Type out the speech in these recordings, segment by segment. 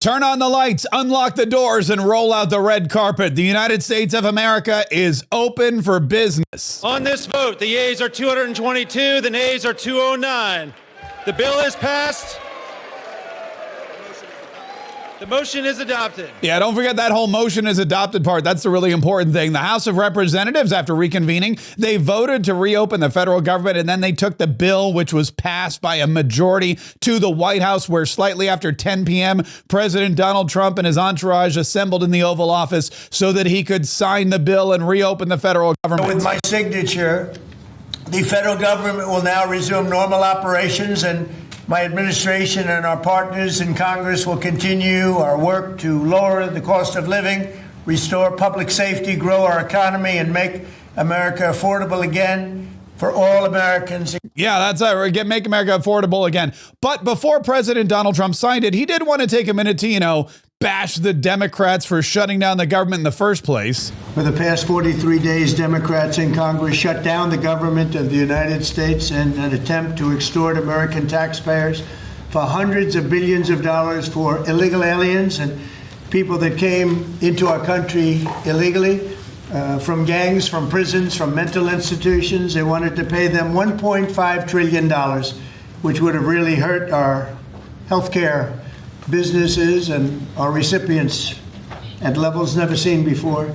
Turn on the lights, unlock the doors, and roll out the red carpet. The United States of America is open for business. On this vote, the yeas are 222, the nays are 209. The bill is passed. The motion is adopted. Yeah, don't forget that whole motion is adopted part. That's the really important thing. The House of Representatives, after reconvening, they voted to reopen the federal government, and then they took the bill, which was passed by a majority, to the White House, where slightly after 10 p.m., President Donald Trump and his entourage assembled in the Oval Office so that he could sign the bill and reopen the federal government. With my signature, the federal government will now resume normal operations, and my administration and our partners in Congress will continue our work to lower the cost of living, restore public safety, grow our economy, and make America affordable again for all Americans. Yeah, that's it. Make America affordable again. But before President Donald Trump signed it, he did want to take a minute to, bash the Democrats for shutting down the government in the first place. For the past 43 days, Democrats in Congress shut down the government of the United States in an attempt to extort American taxpayers for hundreds of billions of dollars for illegal aliens and people that came into our country illegally, from gangs, from prisons, from mental institutions. They wanted to pay them $1.5 trillion, which would have really hurt our health care businesses and our recipients at levels never seen before.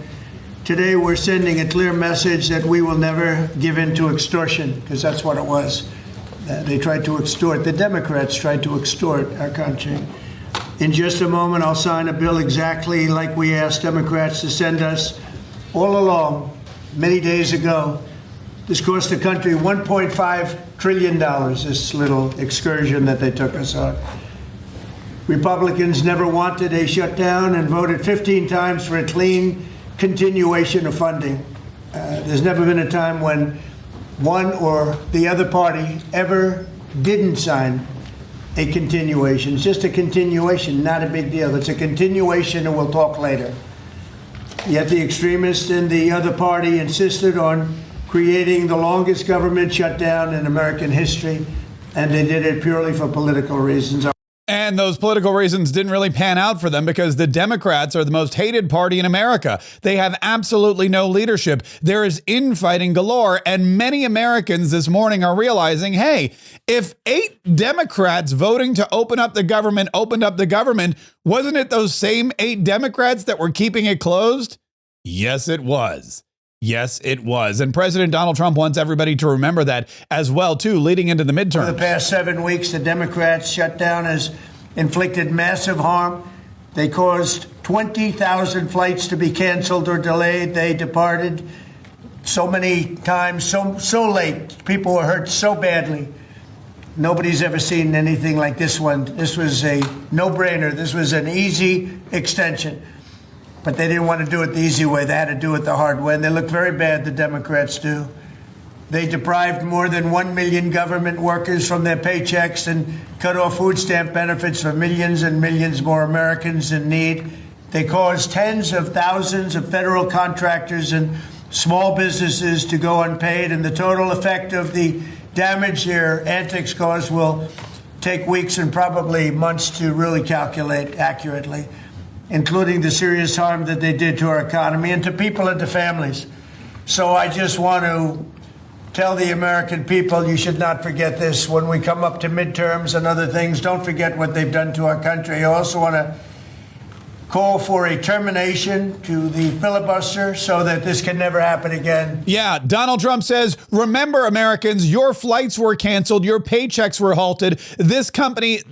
Today, we're sending a clear message that we will never give in to extortion, because that's what it was. They tried to extort. The Democrats tried to extort our country. In just a moment, I'll sign a bill exactly like we asked Democrats to send us all along, many days ago. This cost the country $1.5 trillion, this little excursion that they took us on. Republicans never wanted a shutdown and voted 15 times for a clean continuation of funding. There's never been a time when one or the other party ever didn't sign a continuation. It's just a continuation, not a big deal. It's a continuation, and we'll talk later. Yet the extremists in the other party insisted on creating the longest government shutdown in American history, and they did it purely for political reasons. And those political reasons didn't really pan out for them, because the Democrats are the most hated party in America. They have absolutely no leadership. There is infighting galore. And many Americans this morning are realizing, hey, if 8 Democrats voting to open up the government opened up the government, wasn't it those same 8 Democrats that were keeping it closed? Yes, it was. Yes, it was. And President Donald Trump wants everybody to remember that as well, too, leading into the midterms. For the past 7 weeks, the Democrats' shutdown has inflicted massive harm. They caused 20,000 flights to be canceled or delayed. They departed so many times, so late. People were hurt so badly. Nobody's ever seen anything like this one. This was a no-brainer. This was an easy extension. But they didn't want to do it the easy way. They had to do it the hard way. And they look very bad, the Democrats do. They deprived more than 1 million government workers from their paychecks and cut off food stamp benefits for millions and millions more Americans in need. They caused tens of thousands of federal contractors and small businesses to go unpaid. And the total effect of the damage their antics caused will take weeks and probably months to really calculate accurately, including the serious harm that they did to our economy and to people and to families. So I just want to tell the American people, you should not forget this when we come up to midterms and other things. Don't forget what they've done to our country. I also want to call for a termination to the filibuster so that this can never happen again. Yeah, Donald Trump says, remember, Americans, your flights were canceled, your paychecks were halted. This country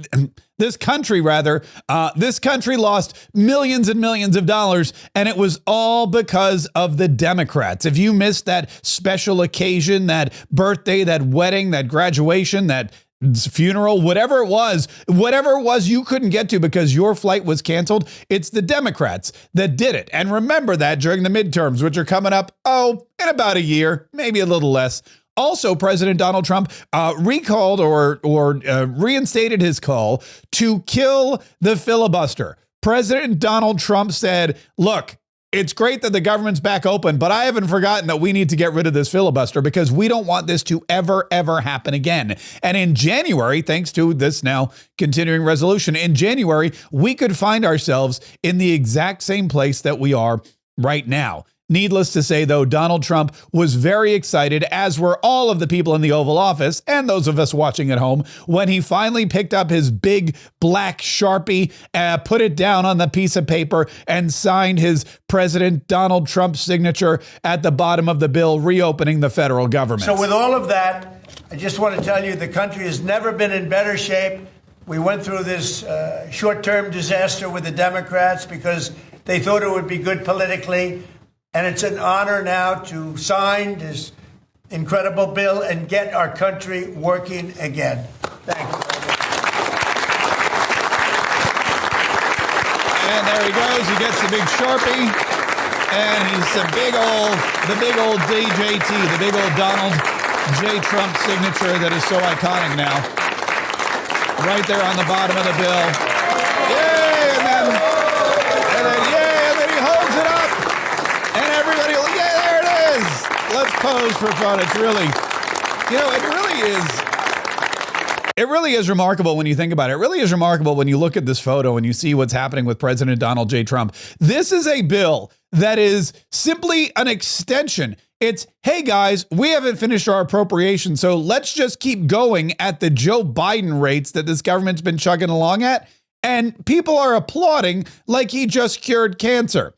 lost millions and millions of dollars, and it was all because of the Democrats. If you missed that special occasion, that birthday, that wedding, that graduation, that funeral, whatever it was you couldn't get to because your flight was canceled, it's the Democrats that did it. And remember that during the midterms, which are coming up, in about a year, maybe a little less. Also, President Donald Trump recalled or reinstated his call to kill the filibuster. President Donald Trump said, look, It's great that the government's back open, but I haven't forgotten that we need to get rid of this filibuster because we don't want this to ever happen again. And in January, thanks to this now continuing resolution, in January, we could find ourselves in the exact same place that we are right now. Needless to say, though, Donald Trump was very excited, as were all of the people in the Oval Office and those of us watching at home, when he finally picked up his big black Sharpie, put it down on the piece of paper, and signed his President Donald Trump signature at the bottom of the bill, reopening the federal government. So with all of that, I just want to tell you the country has never been in better shape. We went through this short-term disaster with the Democrats because they thought it would be good politically. And it's an honor now to sign this incredible bill and get our country working again. Thank you. And there he goes. He gets the big Sharpie. And he's the big old DJT, the big old Donald J. Trump signature that is so iconic now. Right there on the bottom of the bill. Yay! And then yay! And then he holds it up. And everybody, yeah, there it is. Let's pose for fun. It's really, it really is remarkable when you think about it. It really is remarkable when you look at this photo and you see what's happening with President Donald J. Trump. This is a bill that is simply an extension. It's, hey guys, we haven't finished our appropriation, so let's just keep going at the Joe Biden rates that this government's been chugging along at. And people are applauding like he just cured cancer.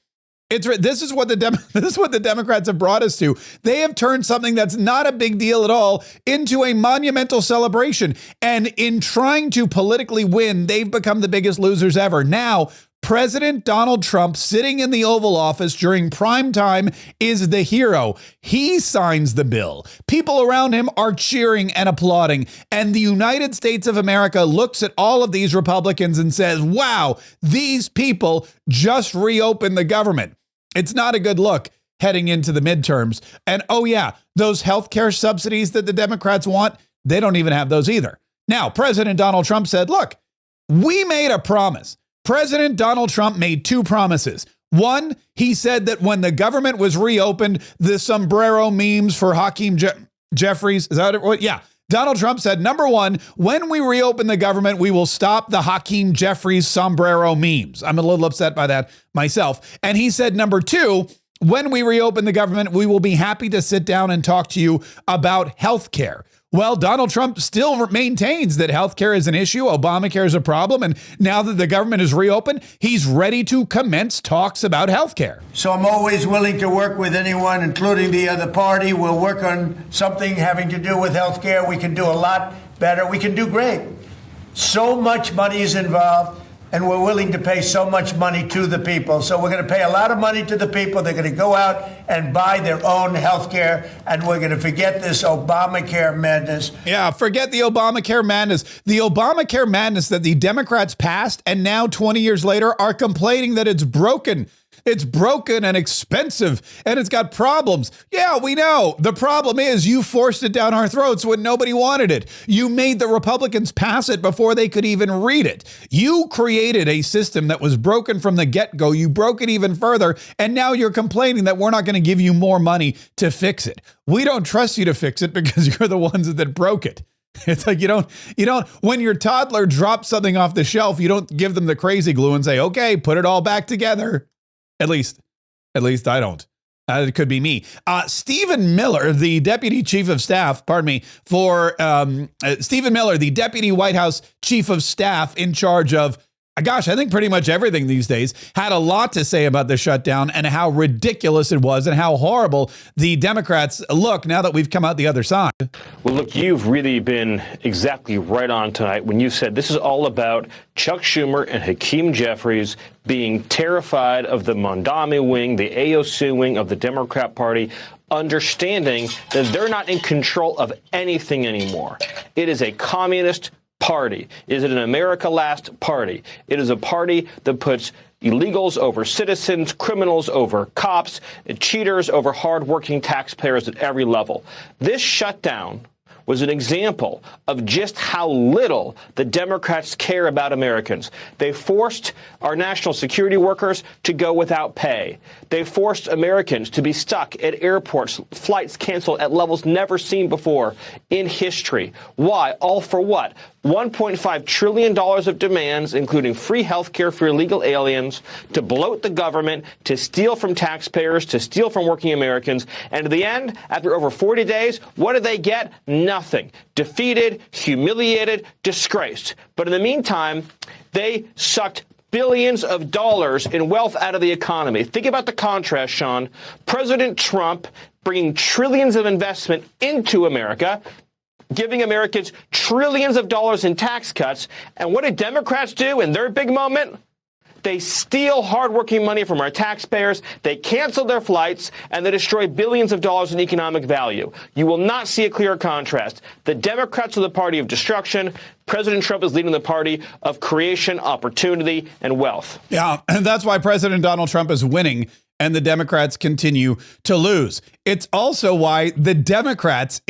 This is what the Democrats have brought us to. They have turned something that's not a big deal at all into a monumental celebration. And in trying to politically win, they've become the biggest losers ever. Now, President Donald Trump, sitting in the Oval Office during prime time, is the hero. He signs the bill. People around him are cheering and applauding. And the United States of America looks at all of these Republicans and says, wow, these people just reopened the government. It's not a good look heading into the midterms. And oh yeah, those healthcare subsidies that the Democrats want, they don't even have those either. Now, President Donald Trump said, look, we made a promise. President Donald Trump made two promises. One, he said that when the government was reopened, the sombrero memes for Hakeem Jeffries, is that what? Yeah. Donald Trump said, number one, when we reopen the government, we will stop the Hakeem Jeffries sombrero memes. I'm a little upset by that myself. And he said, number two, when we reopen the government, we will be happy to sit down and talk to you about health care. Well, Donald Trump still maintains that health care is an issue. Obamacare is a problem. And now that the government is reopened, he's ready to commence talks about health care. So I'm always willing to work with anyone, including the other party. We'll work on something having to do with health care. We can do a lot better. We can do great. So much money is involved, and we're willing to pay so much money to the people. So we're going to pay a lot of money to the people. They're going to go out and buy their own health care, and we're going to forget this Obamacare madness. Yeah, forget the Obamacare madness. The Obamacare madness that the Democrats passed and now 20 years later are complaining that it's broken. It's broken and expensive, and it's got problems. Yeah, we know. The problem is you forced it down our throats when nobody wanted it. You made the Republicans pass it before they could even read it. You created a system that was broken from the get-go. You broke it even further, and now you're complaining that we're not going to give you more money to fix it. We don't trust you to fix it because you're the ones that broke it. It's like you don't, when your toddler drops something off the shelf, you don't give them the crazy glue and say, okay, put it all back together. At least I don't. It could be me. Stephen Miller, the deputy chief of staff, Stephen Miller, the deputy White House chief of staff in charge of, I think pretty much everything these days, had a lot to say about the shutdown and how ridiculous it was and how horrible the Democrats look now that we've come out the other side. Well, look, you've really been exactly right on tonight when you said this is all about Chuck Schumer and Hakeem Jeffries being terrified of the Mondami wing, the AOC wing of the Democrat Party, understanding that they're not in control of anything anymore. It is a communist party. Is it an America Last party? It is a party that puts illegals over citizens, criminals over cops, cheaters over hardworking taxpayers at every level. This shutdown was an example of just how little the Democrats care about Americans. They forced our national security workers to go without pay. They forced Americans to be stuck at airports, flights canceled at levels never seen before in history. Why? All for what? $1.5 trillion of demands, including free health care for illegal aliens, to bloat the government, to steal from taxpayers, to steal from working Americans. And at the end, after over 40 days, what do they get? Nothing. Defeated, humiliated, disgraced. But in the meantime, they sucked billions of dollars in wealth out of the economy. Think about the contrast, Sean. President Trump bringing trillions of investment into America, giving Americans trillions of dollars in tax cuts. And what did Democrats do in their big moment? They steal hardworking money from our taxpayers, they cancel their flights, and they destroy billions of dollars in economic value. You will not see a clear contrast. The Democrats are the party of destruction. President Trump is leading the party of creation, opportunity, and wealth. Yeah, and that's why President Donald Trump is winning and the Democrats continue to lose. It's also why the Democrats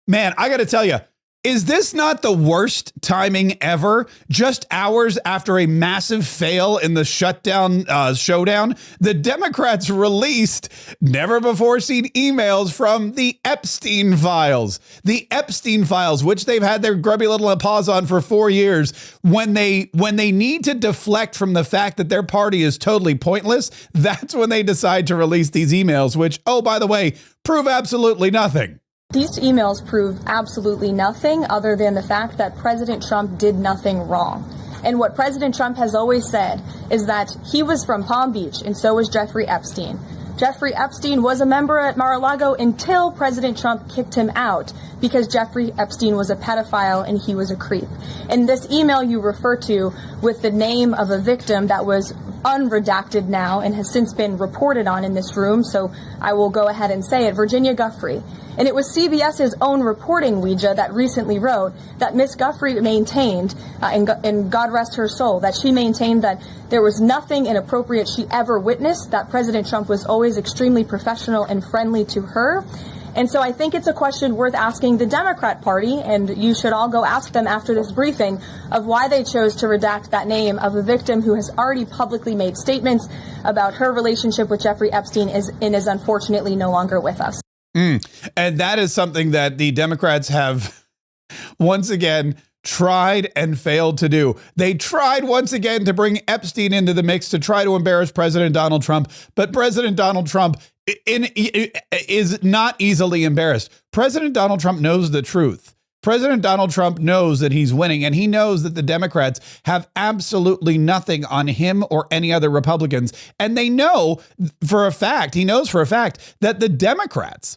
man, I got to tell you, is this not the worst timing ever? Just hours after a massive fail in the shutdown showdown, the Democrats released never before seen emails from the Epstein files. The Epstein files, which they've had their grubby little paws on for 4 years. When they need to deflect from the fact that their party is totally pointless, that's when they decide to release these emails, which, oh, by the way, prove absolutely nothing. These emails prove absolutely nothing other than the fact that President Trump did nothing wrong. And what President Trump has always said is that he was from Palm Beach, and so was Jeffrey Epstein. Jeffrey Epstein was a member at Mar-a-Lago until President Trump kicked him out because Jeffrey Epstein was a pedophile and he was a creep. And this email you refer to with the name of a victim that was unredacted now and has since been reported on in this room, so I will go ahead and say it, Virginia Giuffre. And it was CBS's own reporting, Ouija, that recently wrote that Miss Giuffre maintained, and God rest her soul, that she maintained that there was nothing inappropriate she ever witnessed, that President Trump was always extremely professional and friendly to her. And so I think it's a question worth asking the Democrat Party, and you should all go ask them after this briefing, of why they chose to redact that name of a victim who has already publicly made statements about her relationship with Jeffrey Epstein and is unfortunately no longer with us. And that is something that the Democrats have once again tried and failed to do. They tried once again to bring Epstein into the mix to try to embarrass President Donald Trump, but President Donald Trump is not easily embarrassed. President Donald Trump knows the truth. President Donald Trump knows that he's winning, and he knows that the Democrats have absolutely nothing on him or any other Republicans. And they know for a fact, he knows for a fact that the Democrats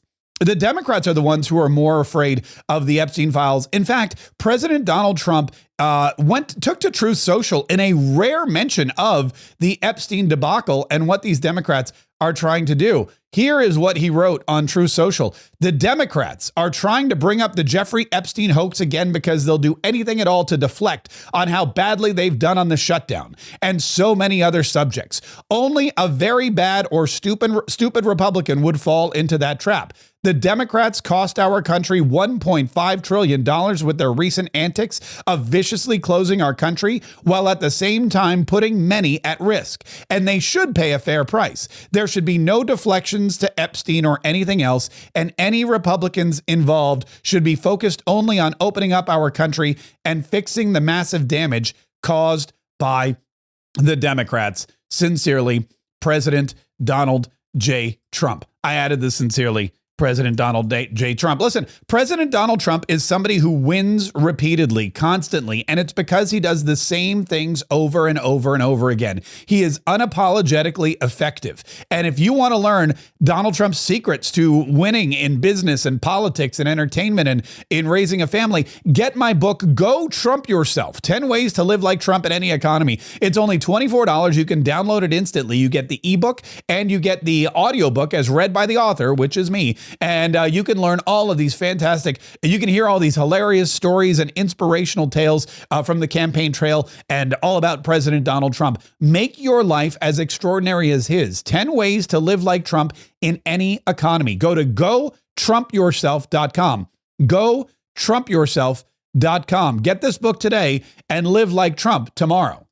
are the ones who are more afraid of the Epstein files. In fact, President Donald Trump took to Truth Social in a rare mention of the Epstein debacle and what these Democrats are trying to do. Here is what he wrote on Truth Social. The Democrats are trying to bring up the Jeffrey Epstein hoax again because they'll do anything at all to deflect on how badly they've done on the shutdown and so many other subjects. Only a very bad or stupid Republican would fall into that trap. The Democrats cost our country $1.5 trillion with their recent antics of viciously closing our country while at the same time putting many at risk. And they should pay a fair price. There should be no deflections to Epstein or anything else, and any Republicans involved should be focused only on opening up our country and fixing the massive damage caused by the Democrats. Sincerely, President Donald J. Trump. I added the sincerely. President Donald J. Trump. Listen, President Donald Trump is somebody who wins repeatedly, constantly, and it's because he does the same things over and over and over again. He is unapologetically effective. And if you want to learn Donald Trump's secrets to winning in business and politics and entertainment and in raising a family, get my book, Go Trump Yourself, 10 Ways to Live Like Trump in Any Economy. It's only $24. You can download it instantly. You get the ebook and you get the audiobook as read by the author, which is me. And you can learn all of these fantastic, you can hear all these hilarious stories and inspirational tales from the campaign trail and all about President Donald Trump. Make your life as extraordinary as his. 10 Ways to Live Like Trump in Any Economy. Go to GoTrumpYourself.com. TrumpYourself.com. Get this book today and live like Trump tomorrow.